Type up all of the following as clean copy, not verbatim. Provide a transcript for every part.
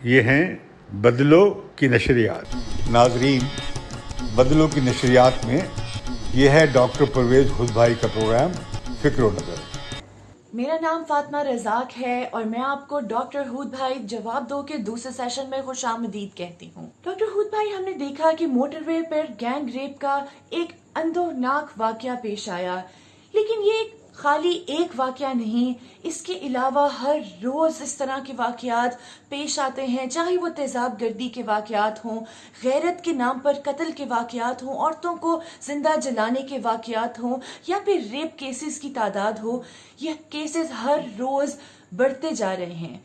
یہ ہیں بدلو کی نشریات. ناظرین، بدلو کی نشریات میں یہ ہے ڈاکٹر پرویز خود بھائی کا پروگرام فکر و نظر. میرا نام فاطمہ رزاق ہے اور میں آپ کو ڈاکٹر ہود بھائی جواب دو کے دوسرے سیشن میں خوش آمدید کہتی ہوں. ڈاکٹر ہود بھائی، ہم نے دیکھا کہ موٹر وے پر گینگ ریپ کا ایک اندوہناک واقعہ پیش آیا، لیکن یہ خالی ایک واقعہ نہیں، اس کے علاوہ ہر روز اس طرح کے واقعات پیش آتے ہیں، چاہے وہ تیزاب گردی کے واقعات ہوں، غیرت کے نام پر قتل کے واقعات ہوں، عورتوں کو زندہ جلانے کے واقعات ہوں، یا پھر ریپ کیسز کی تعداد ہو. یہ کیسز ہر روز بڑھتے جا رہے ہیں.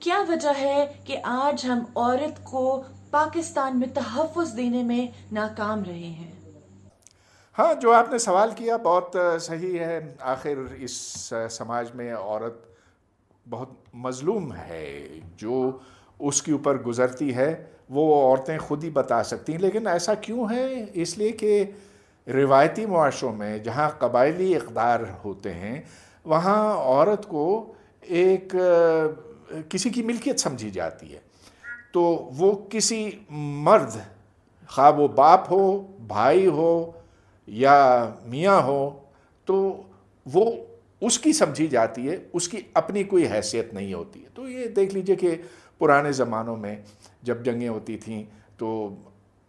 کیا وجہ ہے کہ آج ہم عورت کو پاکستان میں تحفظ دینے میں ناکام رہے ہیں؟ ہاں، جو آپ نے سوال کیا بہت صحیح ہے. آخر اس سماج میں عورت بہت مظلوم ہے. جو اس کے اوپر گزرتی ہے وہ عورتیں خود ہی بتا سکتی ہیں. لیکن ایسا کیوں ہے؟ اس لیے کہ روایتی معاشروں میں جہاں قبائلی اقدار ہوتے ہیں وہاں عورت کو ایک کسی کی ملکیت سمجھی جاتی ہے. تو وہ کسی مرد، خواہ وہ باپ ہو، بھائی ہو یا میاں ہو، تو وہ اس کی سمجھی جاتی ہے، اس کی اپنی کوئی حیثیت نہیں ہوتی ہے. تو یہ دیکھ لیجئے کہ پرانے زمانوں میں جب جنگیں ہوتی تھیں تو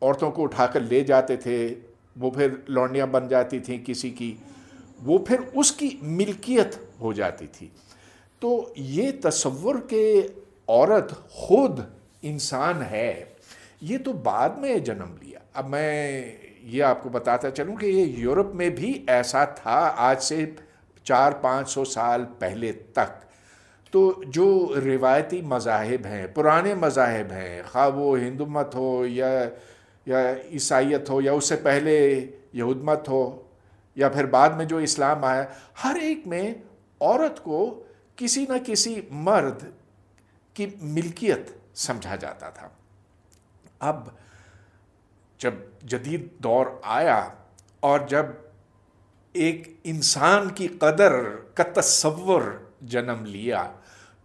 عورتوں کو اٹھا کر لے جاتے تھے، وہ پھر لونڈیاں بن جاتی تھیں کسی کی، وہ پھر اس کی ملکیت ہو جاتی تھی. تو یہ تصور کہ عورت خود انسان ہے، یہ تو بعد میں جنم لیا. اب میں یہ آپ کو بتاتا چلوں کہ یہ یورپ میں بھی ایسا تھا آج سے 400-500 سال پہلے تک. تو جو روایتی مذاہب ہیں، پرانے مذاہب ہیں، خواہ وہ ہندو مت ہو یا عیسائیت ہو یا اس سے پہلے یہود مت ہو یا پھر بعد میں جو اسلام آیا، ہر ایک میں عورت کو کسی نہ کسی مرد کی ملکیت سمجھا جاتا تھا. اب جب جدید دور آیا اور جب ایک انسان کی قدر کا تصور جنم لیا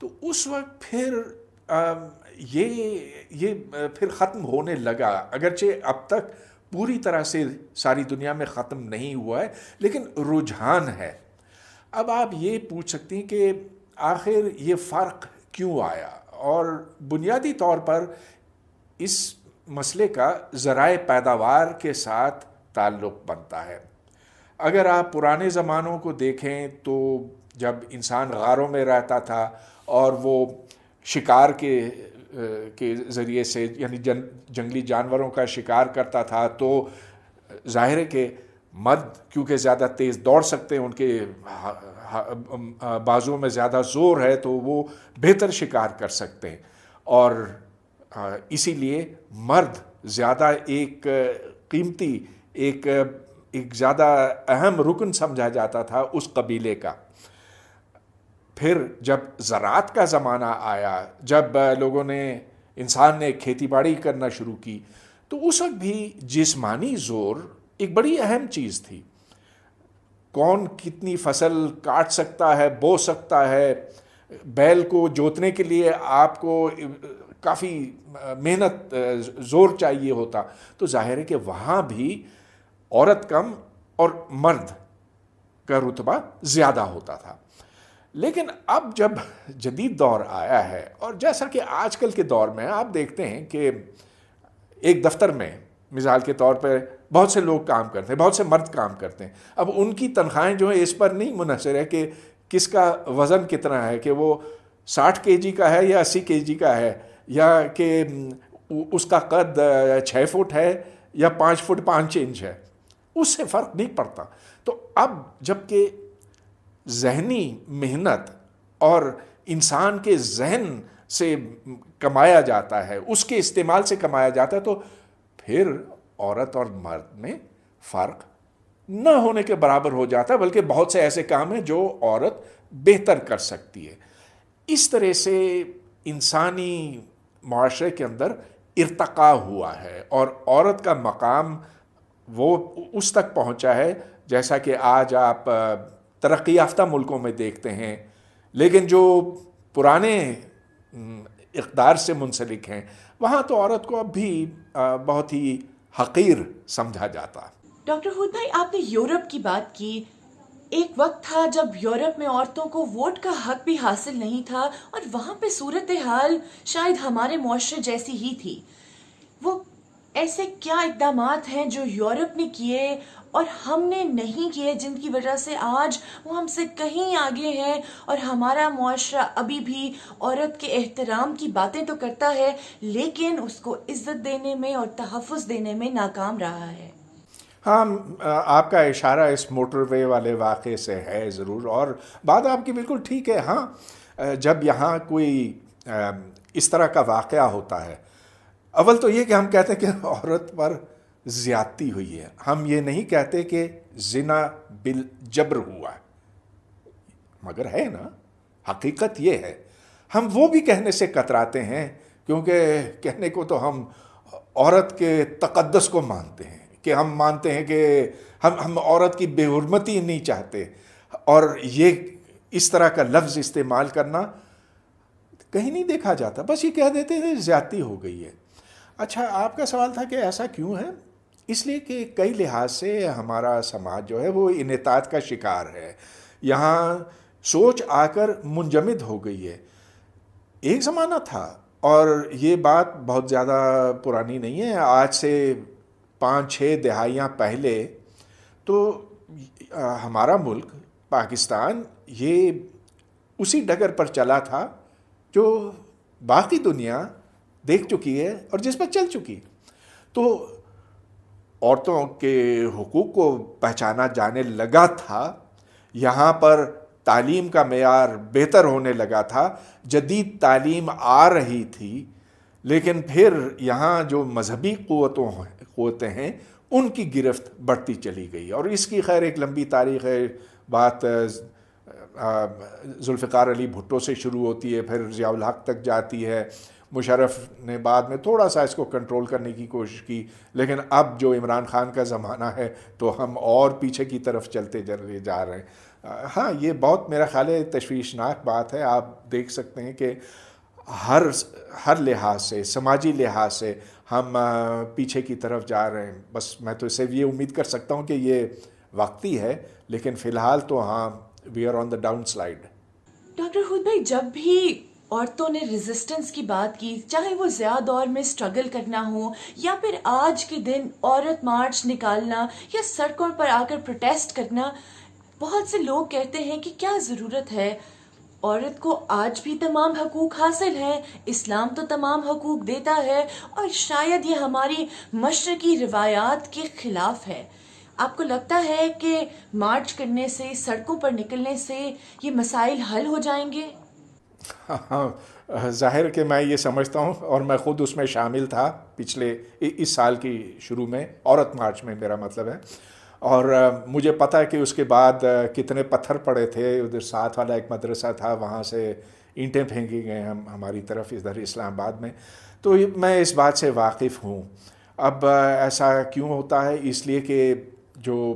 تو اس وقت پھر یہ پھر ختم ہونے لگا. اگرچہ اب تک پوری طرح سے ساری دنیا میں ختم نہیں ہوا ہے، لیکن رجحان ہے. اب آپ یہ پوچھ سکتی ہیں کہ آخر یہ فرق کیوں آیا، اور بنیادی طور پر اس مسئلے کا ذرائع پیداوار کے ساتھ تعلق بنتا ہے. اگر آپ پرانے زمانوں کو دیکھیں تو جب انسان غاروں میں رہتا تھا اور وہ شکار کے ذریعے سے یعنی جنگلی جانوروں کا شکار کرتا تھا، تو ظاہر ہے کہ مرد کیونکہ زیادہ تیز دوڑ سکتے ہیں، ان کے بازوؤں میں زیادہ زور ہے، تو وہ بہتر شکار کر سکتے ہیں. اور اسی لیے مرد زیادہ ایک قیمتی، ایک زیادہ اہم رکن سمجھا جاتا تھا اس قبیلے کا. پھر جب زراعت کا زمانہ آیا، جب انسان نے کھیتی باڑی کرنا شروع کی، تو اس وقت بھی جسمانی زور ایک بڑی اہم چیز تھی. کون کتنی فصل کاٹ سکتا ہے، بو سکتا ہے. بیل کو جوتنے کے لیے آپ کو کافی محنت، زور چاہیے ہوتا. تو ظاہر ہے کہ وہاں بھی عورت کم اور مرد کا رتبہ زیادہ ہوتا تھا. لیکن اب جب جدید دور آیا ہے، اور جیسا کہ آج کل کے دور میں آپ دیکھتے ہیں کہ ایک دفتر میں مثال کے طور پہ بہت سے لوگ کام کرتے ہیں، بہت سے مرد کام کرتے ہیں. اب ان کی تنخواہیں جو ہیں اس پر نہیں منحصر ہے کہ کس کا وزن کتنا ہے، کہ وہ 60 kg کا ہے یا 80 kg کا ہے، یا کہ اس کا قد 6 فٹ ہے یا 5 فٹ 5 انچ ہے. اس سے فرق نہیں پڑتا. تو اب جب کہ ذہنی محنت اور انسان کے ذہن سے کمایا جاتا ہے، اس کے استعمال سے کمایا جاتا ہے، تو پھر عورت اور مرد میں فرق نہ ہونے کے برابر ہو جاتا ہے. بلکہ بہت سے ایسے کام ہیں جو عورت بہتر کر سکتی ہے. اس طرح سے انسانی معاشرے کے اندر ارتقاء ہوا ہے اور عورت کا مقام وہ اس تک پہنچا ہے جیسا کہ آج آپ ترقی یافتہ ملکوں میں دیکھتے ہیں. لیکن جو پرانے اقدار سے منسلک ہیں، وہاں تو عورت کو اب بھی بہت ہی حقیر سمجھا جاتا. ڈاکٹر ہود بھائی، آپ نے یورپ کی بات کی. ایک وقت تھا جب یورپ میں عورتوں کو ووٹ کا حق بھی حاصل نہیں تھا، اور وہاں پہ صورتحال شاید ہمارے معاشرے جیسی ہی تھی. وہ ایسے کیا اقدامات ہیں جو یورپ نے کیے اور ہم نے نہیں کیے، جن کی وجہ سے آج وہ ہم سے کہیں آگے ہیں، اور ہمارا معاشرہ ابھی بھی عورت کے احترام کی باتیں تو کرتا ہے لیکن اس کو عزت دینے میں اور تحفظ دینے میں ناکام رہا ہے؟ ہاں، آپ کا اشارہ اس موٹر وے والے واقعے سے ہے ضرور، اور بات آپ کی بالکل ٹھیک ہے. ہاں، جب یہاں کوئی اس طرح کا واقعہ ہوتا ہے، اول تو یہ کہ ہم کہتے ہیں کہ عورت پر زیادتی ہوئی ہے، ہم یہ نہیں کہتے کہ زنا بالجبر ہوا ہے، مگر ہے نا، حقیقت یہ ہے. ہم وہ بھی کہنے سے کتراتے ہیں کیونکہ کہنے کو تو ہم عورت کے تقدس کو مانتے ہیں، کہ ہم مانتے ہیں کہ ہم عورت کی بے حرمتی نہیں چاہتے، اور یہ اس طرح کا لفظ استعمال کرنا کہیں نہیں دیکھا جاتا، بس یہ کہہ دیتے ہیں زیادتی ہو گئی ہے. اچھا، آپ کا سوال تھا کہ ایسا کیوں ہے؟ اس لیے کہ کئی لحاظ سے ہمارا سماج جو ہے وہ انحطاط کا شکار ہے. یہاں سوچ آ کر منجمد ہو گئی ہے. ایک زمانہ تھا، اور یہ بات بہت زیادہ پرانی نہیں ہے، آج سے 5-6 دہائیاں پہلے تو ہمارا ملک پاکستان یہ اسی ڈگر پر چلا تھا جو باقی دنیا دیکھ چکی ہے اور جس پر چل چکی. تو عورتوں کے حقوق کو پہچانا جانے لگا تھا، یہاں پر تعلیم کا معیار بہتر ہونے لگا تھا، جدید تعلیم آ رہی تھی، لیکن پھر یہاں جو مذہبی قوتیں ہیں ان کی گرفت بڑھتی چلی گئی. اور اس کی خیر ایک لمبی تاریخ ہے. بات ذوالفقار علی بھٹو سے شروع ہوتی ہے، پھر ضیاء الحق تک جاتی ہے. مشرف نے بعد میں تھوڑا سا اس کو کنٹرول کرنے کی کوشش کی، لیکن اب جو عمران خان کا زمانہ ہے تو ہم اور پیچھے کی طرف چلتے جا رہے ہیں. ہاں، یہ بہت میرا خیال ہے تشویشناک بات ہے. آپ دیکھ سکتے ہیں کہ ہر لحاظ سے، سماجی لحاظ سے ہم پیچھے کی طرف جا رہے ہیں. بس میں تو اسے یہ امید کر سکتا ہوں کہ یہ وقتی ہے، لیکن فی الحال تو ہاں، we are on the downslide. Doctor Hoodbhoy, جب بھی عورتوں نے ریزسٹنس کی بات کی، چاہے وہ زیادہ دور میں سٹرگل کرنا ہو یا پھر آج کے دن عورت مارچ نکالنا یا سڑکوں پر آ کر پروٹیسٹ کرنا، بہت سے لوگ کہتے ہیں کہ کیا ضرورت ہے، عورت کو آج بھی تمام حقوق حاصل ہیں، اسلام تو تمام حقوق دیتا ہے، اور شاید یہ ہماری مشرقی روایات کے خلاف ہے. آپ کو لگتا ہے کہ مارچ کرنے سے، سڑکوں پر نکلنے سے یہ مسائل حل ہو جائیں گے؟ ہاں، ظاہر کہ میں یہ سمجھتا ہوں، اور میں خود اس میں شامل تھا پچھلے اس سال کی شروع میں، عورت مارچ میں میرا مطلب ہے. اور مجھے پتہ ہے کہ اس کے بعد کتنے پتھر پڑے تھے. ادھر ساتھ والا ایک مدرسہ تھا، وہاں سے اینٹیں پھینکی گئے ہماری طرف ادھر اسلام آباد میں. تو میں اس بات سے واقف ہوں. اب ایسا کیوں ہوتا ہے؟ اس لیے کہ جو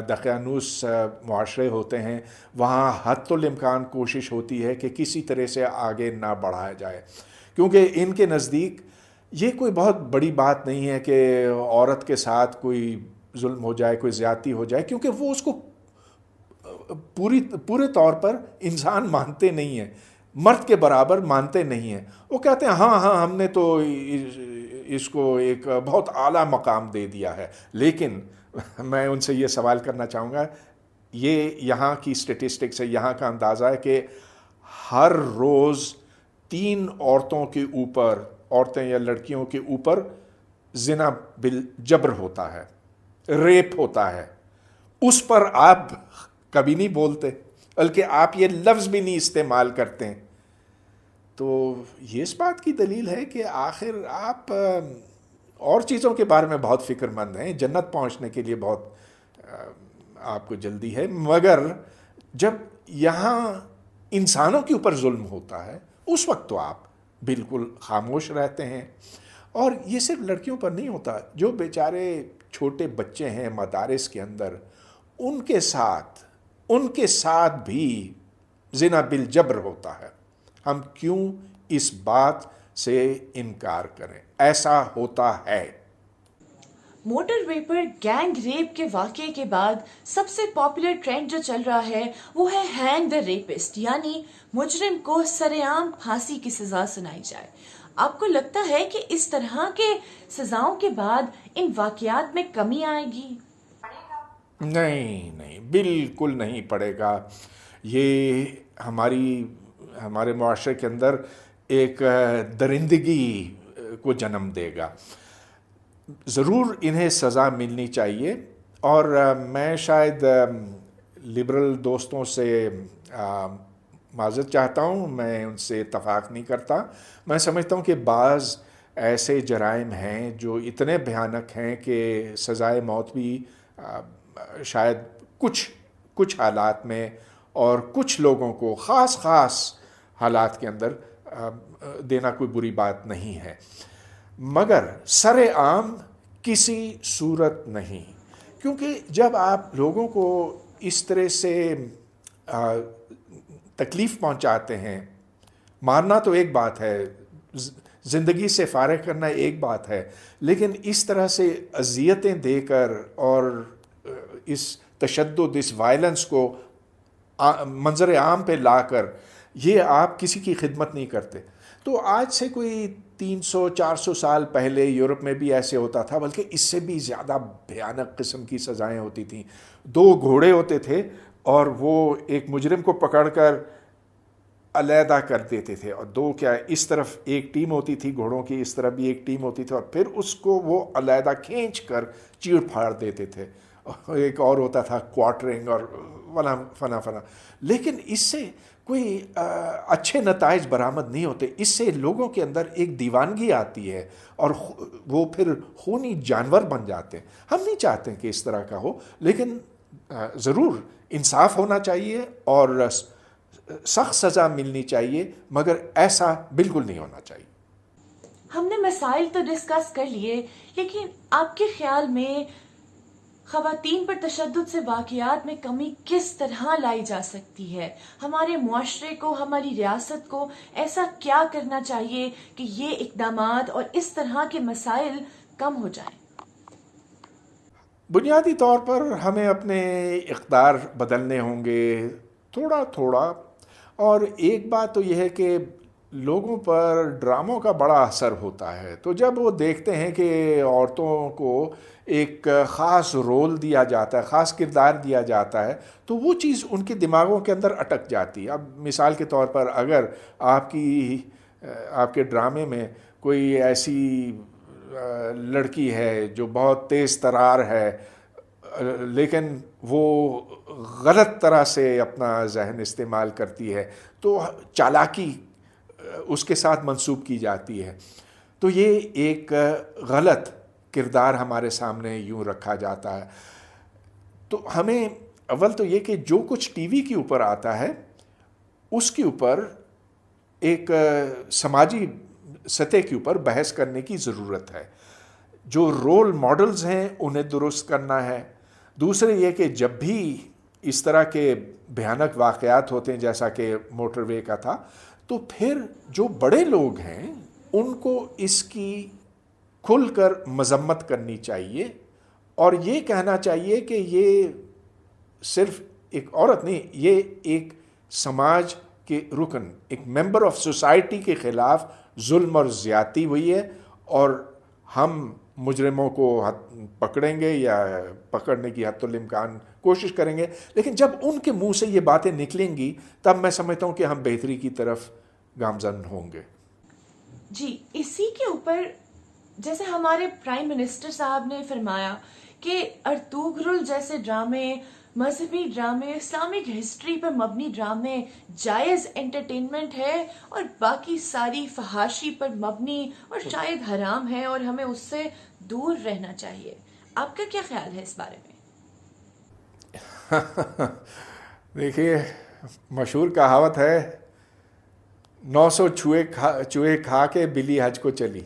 دقیانوس معاشرے ہوتے ہیں وہاں حد الامکان کوشش ہوتی ہے کہ کسی طرح سے آگے نہ بڑھایا جائے، کیونکہ ان کے نزدیک یہ کوئی بہت بڑی بات نہیں ہے کہ عورت کے ساتھ کوئی ظلم ہو جائے، کوئی زیادتی ہو جائے، کیونکہ وہ اس کو پورے طور پر انسان مانتے نہیں ہیں، مرد کے برابر مانتے نہیں ہیں. وہ کہتے ہیں ہاں ہم نے تو اس کو ایک بہت اعلیٰ مقام دے دیا ہے. لیکن میں ان سے یہ سوال کرنا چاہوں گا، یہ یہاں کی اسٹیٹسٹکس ہے، یہاں کا اندازہ ہے کہ ہر روز 3 عورتوں کے اوپر، عورتیں یا لڑکیوں کے اوپر زنا بالجبر ہوتا ہے، ریپ ہوتا ہے. اس پر آپ کبھی نہیں بولتے، بلکہ آپ یہ لفظ بھی نہیں استعمال کرتے ہیں. تو یہ اس بات کی دلیل ہے کہ آخر آپ اور چیزوں کے بارے میں بہت فکر مند ہیں، جنت پہنچنے کے لیے بہت آپ کو جلدی ہے، مگر جب یہاں انسانوں کے اوپر ظلم ہوتا ہے اس وقت تو آپ بالکل خاموش رہتے ہیں. اور یہ صرف لڑکیوں پر نہیں ہوتا، جو بیچارے چھوٹے بچے ہیں مدارس کے اندر، ان کے ساتھ بھی زنا بالجبر ہوتا ہے. ہم کیوں اس بات سے انکار کریں. ایسا ہوتا ہے. موٹر وے پر گینگ ریپ کے واقعے کے بعد سب سے پاپولر ٹرینڈ جو چل رہا ہے وہ ہے ہینگ دا ریپسٹ، یعنی مجرم کو سر عام پھانسی کی سزا سنائی جائے. آپ کو لگتا ہے کہ اس طرح کے سزاؤں کے بعد ان واقعات میں کمی آئے گی؟ نہیں، بالکل نہیں پڑے گا. یہ ہمارے معاشرے کے اندر ایک درندگی کو جنم دے گا. ضرور انہیں سزا ملنی چاہیے، اور میں شاید لبرل دوستوں سے معذرت چاہتا ہوں، میں ان سے اتفاق نہیں کرتا. میں سمجھتا ہوں کہ بعض ایسے جرائم ہیں جو اتنے بھیانک ہیں کہ سزائے موت بھی شاید کچھ حالات میں اور کچھ لوگوں کو خاص حالات کے اندر دینا کوئی بری بات نہیں ہے، مگر سر عام کسی صورت نہیں. کیونکہ جب آپ لوگوں کو اس طرح سے تکلیف پہنچاتے ہیں، مارنا تو ایک بات ہے، زندگی سے فارغ کرنا ایک بات ہے، لیکن اس طرح سے اذیتیں دے کر اور اس تشدد، اس وائلنس کو منظر عام پہ لا کر یہ آپ کسی کی خدمت نہیں کرتے. تو آج سے کوئی 300-400 سال پہلے یورپ میں بھی ایسے ہوتا تھا، بلکہ اس سے بھی زیادہ بھیانک قسم کی سزائیں ہوتی تھیں. 2 گھوڑے ہوتے تھے اور وہ ایک مجرم کو پکڑ کر علیحدہ کر دیتے تھے، اور 2 کیا اس طرف ایک ٹیم ہوتی تھی گھوڑوں کی، اس طرف بھی ایک ٹیم ہوتی تھی، اور پھر اس کو وہ علیحدہ کھینچ کر چیڑ پھاڑ دیتے تھے. ایک اور ہوتا تھا کوارٹرنگ اور فنا. لیکن اس سے کوئی اچھے نتائج برآمد نہیں ہوتے. اس سے لوگوں کے اندر ایک دیوانگی آتی ہے اور وہ پھر خونی جانور بن جاتے ہیں. ہم نہیں چاہتے کہ اس طرح کا ہو، لیکن ضرور انصاف ہونا چاہیے اور سخت سزا ملنی چاہیے، مگر ایسا بالکل نہیں ہونا چاہیے. ہم نے مسائل تو ڈسکس کر لیے، لیکن آپ کے خیال میں خواتین پر تشدد سے واقعات میں کمی کس طرح لائی جا سکتی ہے؟ ہمارے معاشرے کو، ہماری ریاست کو ایسا کیا کرنا چاہیے کہ یہ اقدامات اور اس طرح کے مسائل کم ہو جائیں؟ بنیادی طور پر ہمیں اپنے اقدار بدلنے ہوں گے تھوڑا. اور ایک بات تو یہ ہے کہ لوگوں پر ڈراموں کا بڑا اثر ہوتا ہے. تو جب وہ دیکھتے ہیں کہ عورتوں کو ایک خاص رول دیا جاتا ہے، خاص کردار دیا جاتا ہے، تو وہ چیز ان کے دماغوں کے اندر اٹک جاتی ہے. اب مثال کے طور پر اگر آپ کے ڈرامے میں کوئی ایسی لڑکی ہے جو بہت تیز ترار ہے، لیکن وہ غلط طرح سے اپنا ذہن استعمال کرتی ہے، تو چالاکی اس کے ساتھ منسوب کی جاتی ہے، تو یہ ایک غلط کردار ہمارے سامنے یوں رکھا جاتا ہے. تو ہمیں اول تو یہ کہ جو کچھ ٹی وی کے اوپر آتا ہے اس کے اوپر ایک سماجی سطح کے اوپر بحث کرنے کی ضرورت ہے. جو رول ماڈلز ہیں انہیں درست کرنا ہے. دوسرے یہ کہ جب بھی اس طرح کے بھیانک واقعات ہوتے ہیں جیسا کہ موٹر وے کا تھا، تو پھر جو بڑے لوگ ہیں ان کو اس کی کھل کر مذمت کرنی چاہیے، اور یہ کہنا چاہیے کہ یہ صرف ایک عورت نہیں، یہ ایک سماج کے رکن، ایک ممبر آف سوسائٹی کے خلاف ظلم اور زیادتی ہوئی ہے، اور ہم مجرموں کو پکڑیں گے یا پکڑنے کی حتی الامکان کوشش کریں گے. لیکن جب ان کے منہ سے یہ باتیں نکلیں گی تب میں سمجھتا ہوں کہ ہم بہتری کی طرف گامزن ہوں گے. جی، اسی کے اوپر جیسے ہمارے پرائم منسٹر صاحب نے فرمایا کہ ارطغرل جیسے ڈرامے، مذہبی ڈرامے، اسلامک ہسٹری پر مبنی ڈرامے جائز انٹرٹینمنٹ ہے، اور باقی ساری فحاشی پر مبنی اور شاید حرام ہے، اور ہمیں اس سے دور رہنا چاہیے. آپ کا کیا خیال ہے اس بارے میں؟ دیکھیے، مشہور کہاوت ہے 900 چوہے کھا کے بلی حج کو چلی.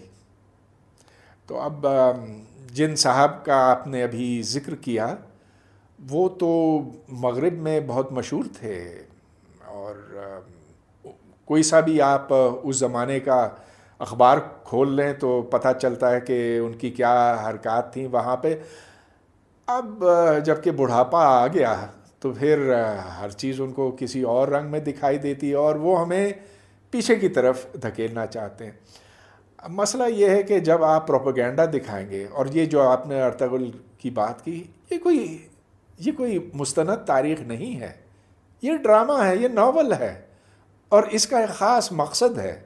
تو اب جن صاحب کا آپ نے ابھی ذکر کیا وہ تو مغرب میں بہت مشہور تھے، اور کوئی سا بھی آپ اس زمانے کا اخبار کھول لیں تو پتہ چلتا ہے کہ ان کی کیا حرکات تھیں وہاں پہ. اب جب کہ بڑھاپا آ گیا تو پھر ہر چیز ان کو کسی اور رنگ میں دکھائی دیتی ہے اور وہ ہمیں پیچھے کی طرف دھکیلنا چاہتے ہیں. مسئلہ یہ ہے کہ جب آپ پروپیگنڈا دکھائیں گے، اور یہ جو آپ نے ارطغرل کی بات کی، یہ کوئی مستند تاریخ نہیں ہے، یہ ڈرامہ ہے، یہ ناول ہے، اور اس کا ایک خاص مقصد ہے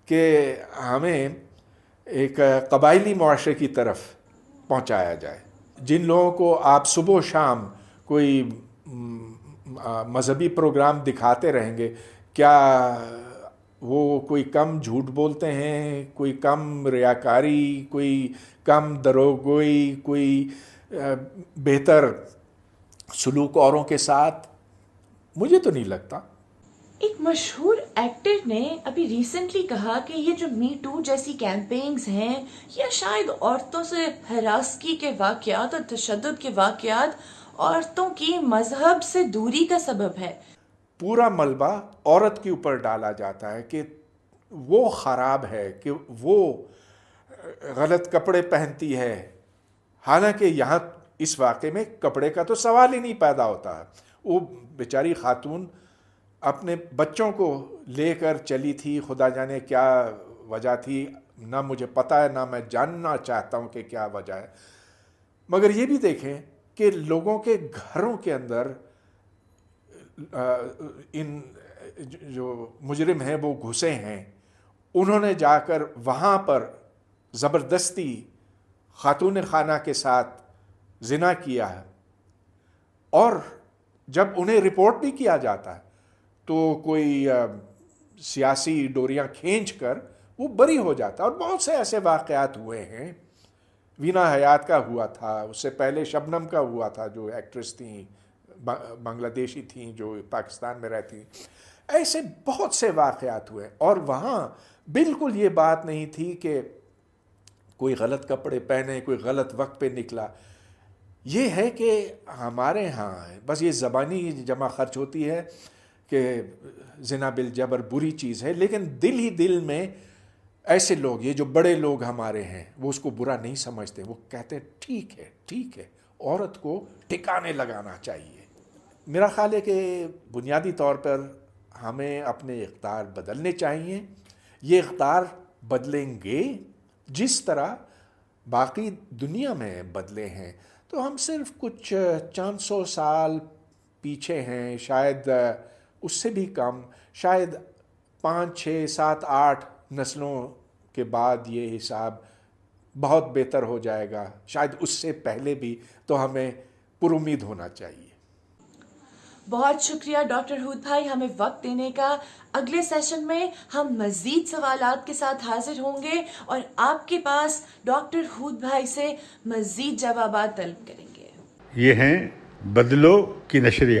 کہ ہمیں ایک قبائلی معاشرے کی طرف پہنچایا جائے. جن لوگوں کو آپ صبح و شام کوئی مذہبی پروگرام دکھاتے رہیں گے، کیا وہ کوئی کم جھوٹ بولتے ہیں، کوئی کم ریاکاری، کوئی کم دروغگوئی، کوئی بہتر سلوک اوروں کے ساتھ؟ مجھے تو نہیں لگتا. ایک مشہور ایکٹر نے ابھی ریسنٹلی کہا کہ یہ جو می ٹو جیسی کیمپینگز ہیں یا شاید عورتوں سے ہراسگی کے واقعات اور تشدد کے واقعات عورتوں کی مذہب سے دوری کا سبب ہے. پورا ملبہ عورت کے اوپر ڈالا جاتا ہے کہ وہ خراب ہے، کہ وہ غلط کپڑے پہنتی ہے، حالانکہ یہاں اس واقعے میں کپڑے کا تو سوال ہی نہیں پیدا ہوتا ہے. وہ بیچاری خاتون اپنے بچوں کو لے کر چلی تھی، خدا جانے کیا وجہ تھی، نہ مجھے پتہ ہے، نہ میں جاننا چاہتا ہوں کہ کیا وجہ ہے. مگر یہ بھی دیکھیں کہ لوگوں کے گھروں کے اندر ان جو مجرم ہیں وہ گھسے ہیں، انہوں نے جا کر وہاں پر زبردستی خاتون خانہ کے ساتھ زنا کیا ہے، اور جب انہیں رپورٹ بھی کیا جاتا ہے تو کوئی سیاسی ڈوریاں کھینچ کر وہ بری ہو جاتا ہے. اور بہت سے ایسے واقعات ہوئے ہیں. وینا حیات کا ہوا تھا، اس سے پہلے شبنم کا ہوا تھا جو ایکٹریس تھیں، بنگلہ دیشی تھیں جو پاکستان میں رہتی. ایسے بہت سے واقعات ہوئے، اور وہاں بالکل یہ بات نہیں تھی کہ کوئی غلط کپڑے پہنے، کوئی غلط وقت پہ نکلا. یہ ہے کہ ہمارے ہاں بس یہ زبانی جمع خرچ ہوتی ہے کہ زنا بالجبر بری چیز ہے، لیکن دل ہی دل میں ایسے لوگ، یہ جو بڑے لوگ ہمارے ہیں، وہ اس کو برا نہیں سمجھتے. وہ کہتے ہیں ٹھیک ہے ٹھیک ہے، عورت کو ٹھکانے لگانا چاہیے. میرا خیال ہے کہ بنیادی طور پر ہمیں اپنے اقدار بدلنے چاہیے. یہ اقدار بدلیں گے جس طرح باقی دنیا میں بدلے ہیں. تو ہم صرف کچھ 400 سال پیچھے ہیں، شاید اس سے بھی کم، شاید 5 6 7 8 نسلوں کے بعد یہ حساب بہت بہتر ہو جائے گا، شاید اس سے پہلے بھی. تو ہمیں پر امید ہونا چاہیے. بہت شکریہ ڈاکٹر ہود بھائی ہمیں وقت دینے کا. اگلے سیشن میں ہم مزید سوالات کے ساتھ حاضر ہوں گے اور آپ کے پاس ڈاکٹر ہود بھائی سے مزید جوابات طلب کریں گے. یہ ہیں بدلو کی نشریات.